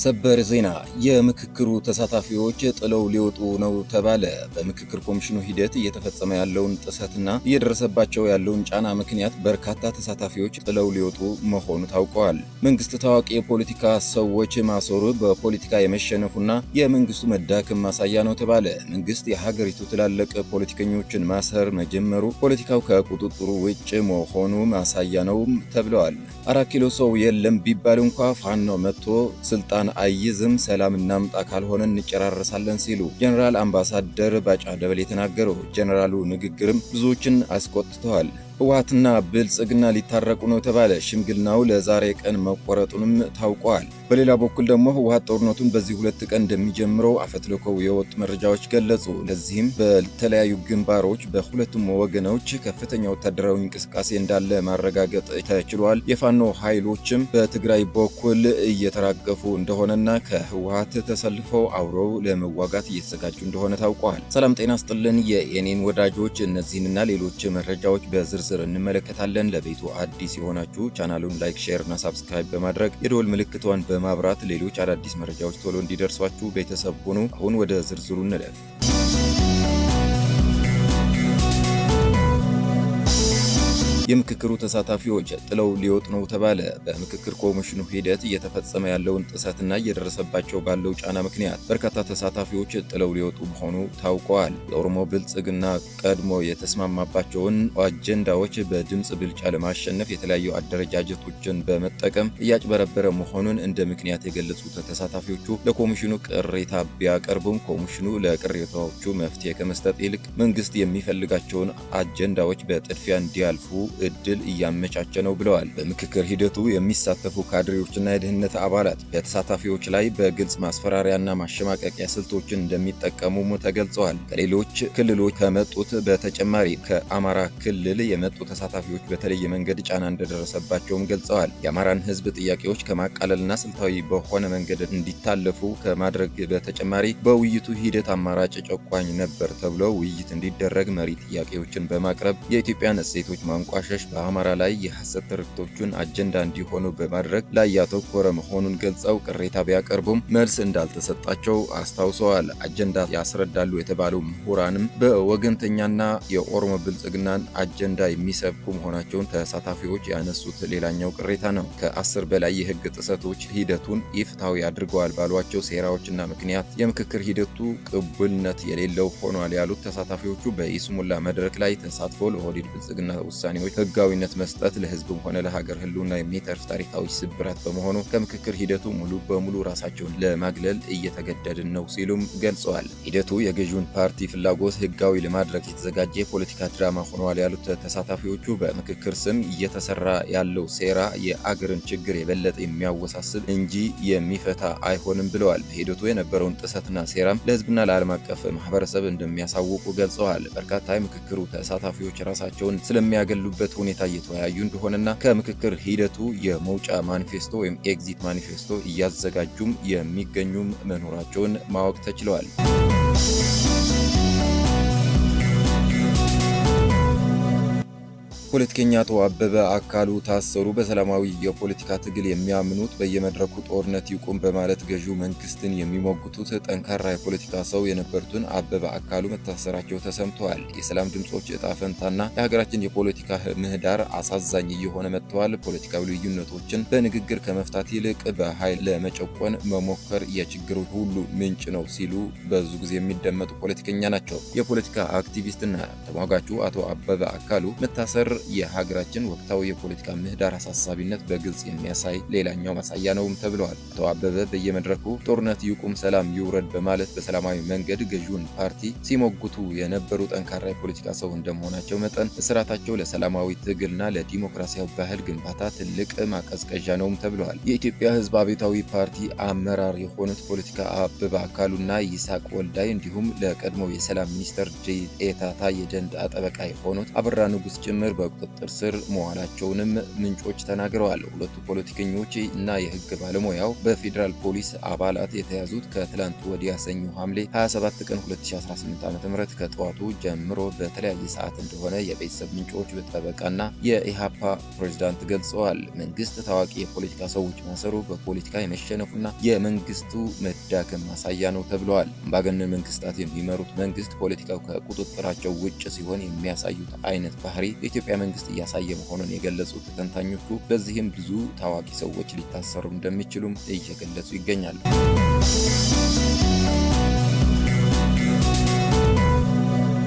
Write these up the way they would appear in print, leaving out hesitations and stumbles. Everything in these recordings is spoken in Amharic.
ሰበር ዜና የምክክሩ ተሳታፊዎች ጥለው ሊወጡ ነው ተባለ። በምክክር ኮሚሽኑ ሂደት እየተፈጸመ ያለውን ጥሰትና እየደረሰባቸው ያለውን ጫና ምክንያት በርካታ ተሳታፊዎች ጥለው ሊወጡ መሆኑ ታውቀዋል። መንግስት ታዋቂ የፖለቲካ ሰዎች ማሰሩ በፖለቲካ የመሸነፉና የመንግስቱ መዳከም ማሳያ ነው ተባለ። መንግስት የሀገሪቱ ትላልቅ ፖለቲከኞችን ማሰር መጀመሩ ፖለቲካው ከቁጥጥሩ ውጭ መሆኑ ማሳያ ነው ተብለዋል። 4 ኪሎ ሰው የለም ቢባል እንኳ ፋኖ መጥቶ ስልጣን አይዝም፣ ሰላም እናምጣ ካልሆነ እንጨራረሳለን ሲሉ ጀነራል አምባሳደር ባጫ ደበሌ የተናገሩ። ጀነራሉ ንግግርም ብዙዎችን አስቆጥተዋል። ህወሓትና ብልጽግና ሊታረቁ ነው ተባለ። ሽምግልናው ለዛሬ ቀን መቆረጡንም ታውቋል። በሌላ በኩል ደግሞ ህወሓት ጦርነቱን በዚህ 2 ቀን እንደሚጀምረው አፈትልከው የወጡ መረጃዎች ገለጹ። ለዚህም በተለያዩ ግንባሮች በሁለቱም ወገኖች ከፍተኛ ወታደራዊ እንቅስቃሴ እንዳለ ማረጋገጥ ተችሏል። የፋኖ ኃይሎችም በትግራይ በኩል እየተራገፉ እንደሆነና ከህወሓት ተሰልፈው አብረው ለመዋጋት እየተዘጋጁ እንደሆነ ታውቋል። ሰላም ጤና ስጥልን የኔን ወዳጆች፣ እነዚህንና ሌሎች መረጃዎች በዝርዝር እንመለከታለን። ለቤቱ አዲስ የሆናችሁ ቻናሉን ላይክ፣ ሼር እና ሳብስክራይብ በማድረግ የደወል ምልክቷን በማብራት ሌሎች አዳዲስ መረጃዎች ቶሎ እንዲደርሷችሁ ቤተሰብ ሁኑ። አሁን ወደ ዝርዝሩ እንለፍ። የምክክሩ ተሳታፊዎች ጥለው ሊወጡ ነው ተባለ። በምክክር ኮሚሽኑ ሂደት እየተፈጸመ ያለውን ጥሰትና እየደረሰባቸው ባለው ጫና ምክንያት በርካታ ተሳታፊዎች ጥለው ሊወጡ መሆኑ ታውቀዋል። የኦሮሞ ብልጽግና ቀድሞ የተስማማባቸውን አጀንዳዎች በድምፅ ብልጫ ለማሸነፍ የተለያዩ አደረጃጀቶችን በመጠቀም እያጭበረበረ መሆኑን እንደ ምክንያት የገለጹት ተሳታፊዎቹ ለኮሚሽኑ ቅሬታ ቢያቀርቡም ኮሚሽኑ ለቅሬታዎቹ መፍትሄ ከመስጠት ይልቅ መንግስት የሚፈልጋቸውን አጀንዳዎች በጥድፊያ እንዲያልፉ እድል እያመቻቸ ነው ብለዋል። በምክክር ሂደቱ የሚሳተፉ ካድሬዎችና የደህንነት አባላት በተሳታፊዎች ላይ በግልጽ ማስፈራሪያና ማሸማቀቂያ ስልቶችን እንደሚጠቀሙም ተገልጸዋል። ከሌሎች ክልሎች ከመጡት በተጨማሪ ከአማራ ክልል የመጡ ተሳታፊዎች በተለየ መንገድ ጫና እንደደረሰባቸውም ገልጸዋል። የአማራን ሕዝብ ጥያቄዎች ከማቃለልና ስልታዊ በሆነ መንገድ እንዲታለፉ ከማድረግ በተጨማሪ በውይይቱ ሂደት አማራጭ ጨቋኝ ነበር ተብሎ ውይይት እንዲደረግ መሪ ጥያቄዎችን በማቅረብ የኢትዮጵያን እሴቶች ማንቋሸሽ፣ በአማራ ላይ የሐሰት ትርክቶቹን አጀንዳ እንዲሆኑ በማድረግ ላይ ያተኮረ መሆኑን ገልጸው ቅሬታ ቢያቀርቡም መልስ እንዳልተሰጣቸው አስታውሰዋል። አጀንዳ ያስረዳሉ የተባሉ ምሁራንም በወገንተኛና የኦሮሞ ብልጽግናን አጀንዳ የሚሰብኩ መሆናቸውን ተሳታፊዎች ያነሱት ሌላኛው ቅሬታ ነው። ከ10 በላይ የህግ ጥሰቶች ሂደቱን ኢፍትሐዊ አድርገዋል ባሏቸው ሴራዎችና ምክንያት የምክክር ሂደቱ ቅቡልነት የሌለው ሆኗል ያሉት ተሳታፊዎቹ በኢስሙላ መድረክ ላይ ተሳትፎ ለኦህዴድ ብልጽግና ውሳኔዎች ህጋዊነት መስጠት ለህዝብም ሆነ ለሀገር ህልውና የሚተርፍ ታሪካዊ ስብራት በመሆኑ ከምክክር ሂደቱ ሙሉ በሙሉ ራሳቸውን ለማግለል እየተገደድን ነው ሲሉም ገልጸዋል። ሂደቱ የገዢውን ፓርቲ ፍላጎት ህጋዊ ለማድረግ የተዘጋጀ የፖለቲካ ድራማ ሆኗል ያሉት ተሳታፊዎቹ በምክክር ስም እየተሰራ ያለው ሴራ የአገርን ችግር የበለጠ የሚያወሳስብ እንጂ የሚፈታ አይሆንም ብለዋል። በሂደቱ የነበረውን ጥሰትና ሴራም ለህዝብና ለዓለም አቀፍ ማህበረሰብ እንደሚያሳውቁ ገልጸዋል። በርካታ የምክክሩ ተሳታፊዎች ራሳቸውን ስለሚያገሉበት ሁኔታ እየተወያዩ እንደሆነና ከምክክር ሂደቱ የመውጫ ማኒፌስቶ ወይም ኤግዚት ማኒፌስቶ እያዘጋጁም የሚገኙም መኖራቸውን ማወቅ ተችለዋል። ፖለቲከኛ አቶ አበበ አካሉ ታሰሩ። በሰላማዊ የፖለቲካ ትግል የሚያምኑት በየመድረኩ ጦርነት ይቁም በማለት ገዢው መንግስትን የሚሞግቱት ጠንካራ የፖለቲካ ሰው የነበሩትን አበበ አካሉ መታሰራቸው ተሰምተዋል። የሰላም ድምጾች እጣ ፈንታና የሀገራችን የፖለቲካ ምህዳር አሳዛኝ እየሆነ መጥተዋል። ፖለቲካዊ ልዩነቶችን በንግግር ከመፍታት ይልቅ በኃይል ለመጨቆን መሞከር የችግሩ ሁሉ ምንጭ ነው ሲሉ ብዙ ጊዜ የሚደመጡ ፖለቲከኛ ናቸው። የፖለቲካ አክቲቪስትና ተሟጋቹ አቶ አበበ አካሉ መታሰር የሀገራችን ወቅታዊ የፖለቲካ ምህዳር አሳሳቢነት በግልጽ የሚያሳይ ሌላኛው ማሳያ ነውም ተብለዋል። አቶ አበበ በየመድረኩ ጦርነት ይቁም፣ ሰላም ይውረድ በማለት በሰላማዊ መንገድ ገዢውን ፓርቲ ሲሞግቱ የነበሩ ጠንካራ የፖለቲካ ሰው እንደመሆናቸው መጠን እስራታቸው ለሰላማዊ ትግልና ለዲሞክራሲያዊ ባህል ግንባታ ትልቅ ማቀዝቀዣ ነውም ተብለዋል። የኢትዮጵያ ሕዝብ አብዮታዊ ፓርቲ አመራር የሆኑት ፖለቲካ አበበ አካሉና ይስሐቅ ወልዳይ እንዲሁም ለቀድሞው የሰላም ሚኒስትር ዴኤታ ታዬ ደንደዓ ጠበቃ የሆኑት አበራ ንጉስ ጭምር በቁጥጥር ስር መዋላቸውንም ምንጮች ተናግረዋል። ሁለቱ ፖለቲከኞች እና የህግ ባለሙያው በፌዴራል ፖሊስ አባላት የተያዙት ከትላንቱ ወዲያ ሰኞ ሐምሌ 27 ቀን 2018 ዓ.ም ከጠዋቱ ጀምሮ በተለያየ ሰዓት እንደሆነ የቤተሰብ ምንጮች ጠበቃና የኢሃፓ ፕሬዝዳንት ገልጸዋል። መንግስት ታዋቂ የፖለቲካ ሰዎች ማሰሩ በፖለቲካ የመሸነፉና የመንግስቱ መዳከም ማሳያ ነው ተብለዋል። አምባገነን መንግስታት የሚመሩት መንግስት ፖለቲካው ከቁጥጥራቸው ውጭ ሲሆን የሚያሳዩት አይነት ባህሪ የኢትዮጵያ መንግስት እያሳየ መሆኑን የገለጹት ተንታኞቹ በዚህም ብዙ ታዋቂ ሰዎች ሊታሰሩ እንደሚችሉም እየገለጹ ይገኛሉ።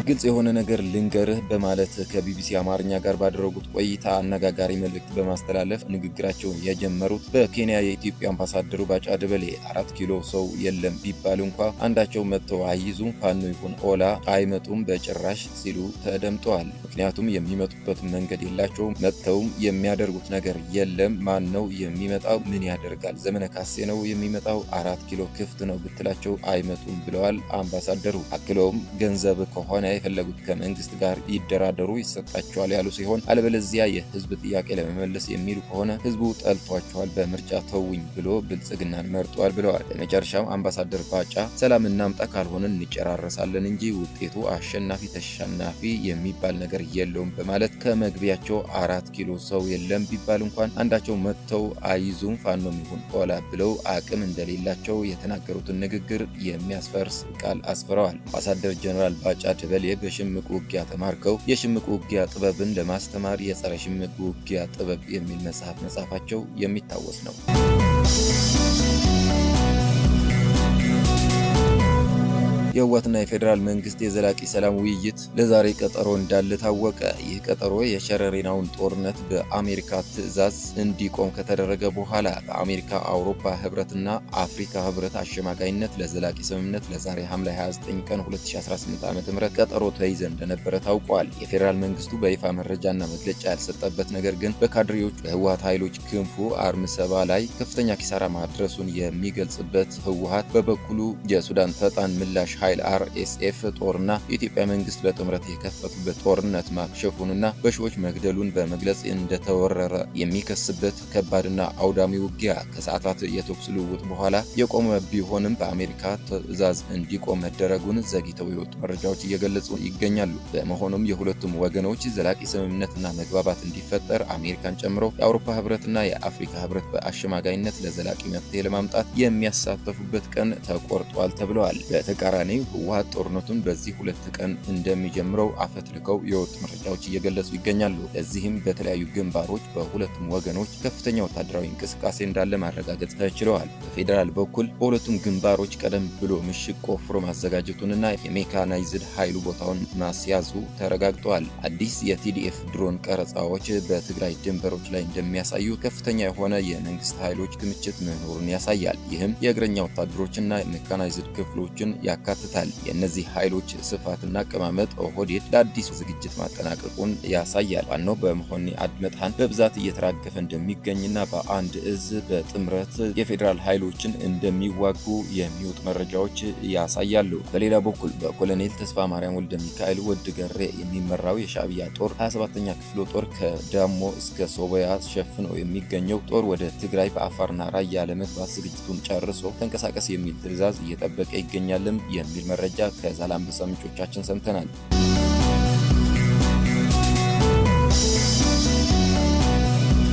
ግልጽ የሆነ ነገር ልንገርህ በማለት ከቢቢሲ አማርኛ ጋር ባደረጉት ቆይታ አነጋጋሪ መልእክት በማስተላለፍ ንግግራቸውን የጀመሩት በኬንያ የኢትዮጵያ አምባሳደሩ ባጫ ደበሌ 4 ኪሎ ሰው የለም ቢባል እንኳ አንዳቸው መጥተው አይይዙም፣ ፋኖ ይሁን ኦላ አይመጡም በጭራሽ ሲሉ ተደምጠዋል። ምክንያቱም የሚመጡበት መንገድ የላቸውም፣ መጥተውም የሚያደርጉት ነገር የለም። ማን ነው የሚመጣው? ምን ያደርጋል? ዘመነ ካሴ ነው የሚመጣው? 4 ኪሎ ክፍት ነው ብትላቸው አይመጡም ብለዋል አምባሳደሩ። አክለውም ገንዘብ ከሆነ የፈለጉት ከመንግስት ጋር ይደራደሩ ይሰጣቸዋል ያሉ ሲሆን አለበለዚያ የህዝብ ጥያቄ ለመመለስ የሚሉ ከሆነ ህዝቡ ጠልቷቸዋል፣ በምርጫ ተውኝ ብሎ ብልጽግናን መርጧል ብለዋል። በመጨረሻም አምባሳደር ባጫ ሰላም እናምጣ ካልሆነ እንጨራረሳለን እንጂ ውጤቱ አሸናፊ ተሸናፊ የሚባል ነገር የለውም በማለት ከመግቢያቸው 4 ኪሎ ሰው የለም ቢባል እንኳን አንዳቸው መጥተው አይዙም፣ ፋኖም ይሁን ኦላ ብለው አቅም እንደሌላቸው የተናገሩትን ንግግር የሚያስፈርስ ቃል አስፍረዋል። አምባሳደር ጀነራል ባጫ ደበሌ በሽምቅ ውጊያ ተማርከው የሽምቅ ውጊያ ጥበብን ለማስተማር የጸረ ሽምቅ ውጊያ ጥበብ የሚል መጽሐፍ መጻፋቸው የሚታወስ ነው። የህወሓትና የፌዴራል መንግስት የዘላቂ ሰላም ውይይት ለዛሬ ቀጠሮ እንዳለ ታወቀ። ይህ ቀጠሮ የሸረሪናውን ጦርነት በአሜሪካ ትዕዛዝ እንዲቆም ከተደረገ በኋላ በአሜሪካ አውሮፓ ህብረትና አፍሪካ ህብረት አሸማጋይነት ለዘላቂ ስምምነት ለዛሬ ሐምሌ 29 ቀን 2018 ዓ.ም ቀጠሮ ተይዘ እንደነበረ ታውቋል። የፌዴራል መንግስቱ በይፋ መረጃና መግለጫ ያልሰጠበት ነገር ግን በካድሬዎች በህወሓት ኃይሎች ክንፉ አርምሰባ ላይ ከፍተኛ ኪሳራ ማድረሱን የሚገልጽበት ህወሓት በበኩሉ የሱዳን ፈጣን ምላሽ ኃይል RSF ጦርና የኢትዮጵያ መንግስት በጥምረት የከፈቱበት ጦርነት ማክሸፉንና በሺዎች መግደሉን በመግለጽ እንደተወረረ የሚከስበት ከባድና አውዳሚ ውጊያ ከሰዓታት የተኩስ ልውውጥ በኋላ የቆመ ቢሆንም በአሜሪካ ትዕዛዝ እንዲቆም መደረጉን ዘግይተው የወጡ መረጃዎች እየገለጹ ይገኛሉ። በመሆኑም የሁለቱም ወገኖች ዘላቂ ስምምነትና መግባባት እንዲፈጠር አሜሪካን ጨምሮ የአውሮፓ ህብረትና የአፍሪካ ህብረት በአሸማጋይነት ለዘላቂ መፍትሄ ለማምጣት የሚያሳተፉበት ቀን ተቆርጧል ተብለዋል። በተቃራኒ ህወሓት ጦርነቱን በዚህ 2 ቀን እንደሚጀምረው አፈትልከው የወጡ መረጃዎች እየገለጹ ይገኛሉ። ለዚህም በተለያዩ ግንባሮች በሁለቱም ወገኖች ከፍተኛ ወታደራዊ እንቅስቃሴ እንዳለ ማረጋገጥ ተችለዋል። በፌዴራል በኩል በሁለቱም ግንባሮች ቀደም ብሎ ምሽግ ቆፍሮ ማዘጋጀቱንና የሜካናይዝድ ኃይሉ ቦታውን ማስያዙ ተረጋግጧል። አዲስ የቲዲኤፍ ድሮን ቀረጻዎች በትግራይ ድንበሮች ላይ እንደሚያሳዩ ከፍተኛ የሆነ የመንግስት ኃይሎች ክምችት መኖሩን ያሳያል። ይህም የእግረኛ ወታደሮችና ሜካናይዝድ ክፍሎችን ያካትታል። የእነዚህ ኃይሎች ስፋትና አቀማመጥ ኦህዴድ ለአዲሱ ዝግጅት ማጠናቀቁን ያሳያል። ዋናው በመሆኒ አድመጣን በብዛት እየተራገፈ እንደሚገኝና በአንድ እዝ በጥምረት የፌዴራል ኃይሎችን እንደሚዋጉ የሚወጡ መረጃዎች ያሳያሉ። በሌላ በኩል በኮሎኔል ተስፋ ማርያም ወልደ ሚካኤል ወድ ገሬ የሚመራው የሻዕቢያ ጦር 27ኛ ክፍለ ጦር ከዳሞ እስከ ሶበያ ሸፍነው የሚገኘው ጦር ወደ ትግራይ በአፋርና ራያ ለመግባት ዝግጅቱን ጨርሶ ተንቀሳቀስ የሚል ትዕዛዝ እየጠበቀ ይገኛልም የሚል መረጃ ከዛላምበሳ ምንጮቻችን ሰምተናል።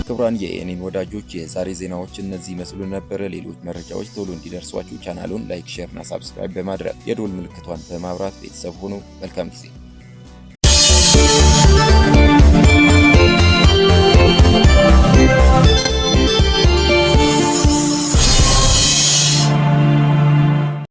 ክቡራን የኤኔን ወዳጆች የዛሬ ዜናዎች እነዚህ ይመስሉ ነበር። ሌሎች መረጃዎች ቶሎ እንዲደርሷችሁ ቻናሉን ላይክ፣ ሼር እና ሳብስክራይብ በማድረግ የደወል ምልክቷን በማብራት ቤተሰብ ሆኑ። መልካም ጊዜ